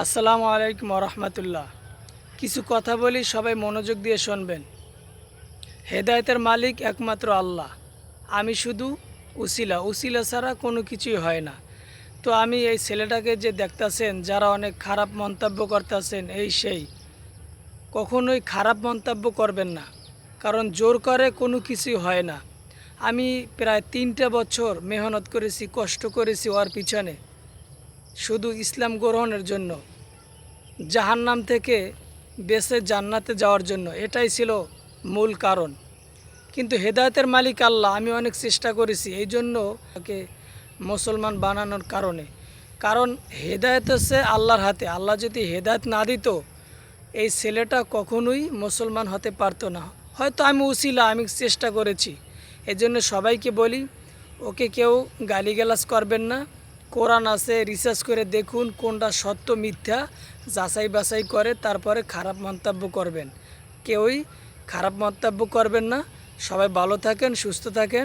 আসসালামু আলাইকুম রহমতুল্লাহ। কিছু কথা বলি, সবাই মনোযোগ দিয়ে শুনবেন। হেদায়েতের মালিক একমাত্র আল্লাহ। আমি শুধু উসিলা উসিলা ছাড়া কোনো কিছুই হয় না। তো আমি এই ছেলেটাকে যে দেখতাছেন, যারা অনেক খারাপ মন্তব্য করতেছেন, এই সেই কখনোই খারাপ মন্তব্য করবেন না, কারণ জোর করে কোনো কিছুই হয় না। আমি প্রায় 3টা বছর মেহনত করেছি, কষ্ট করেছি ওর পিছনে, শুধু ইসলাম গ্রহণের জন্য, জাহান্নাম থেকে বেঁচে জান্নাতে যাওয়ার জন্য। এটাই ছিল মূল কারণ। কিন্তু হেদায়েতের মালিক আল্লাহ। আমি অনেক চেষ্টা করেছি এই জন্য তাকে মুসলমান বানানোর কারণ হেদায়েত হচ্ছে আল্লাহর হাতে। আল্লাহ যদি হেদায়েত না দিত, এই ছেলেটা কখনোই মুসলমান হতে পারতো না। হয়তো আমি উসিলা, আমি চেষ্টা করেছি। এই জন্য সবাইকে বলি, ওকে কেউ গালিগালাজ করবেন না। কোরআন আছে, রিসার্চ করে দেখুন কোনটা সত্য মিথ্যা, যাচাই বাছাই করে তারপরে খারাপ মন্তব্য করবেন। কেউই খারাপ মন্তব্য করবেন না। সবাই ভালো থাকেন, সুস্থ থাকেন।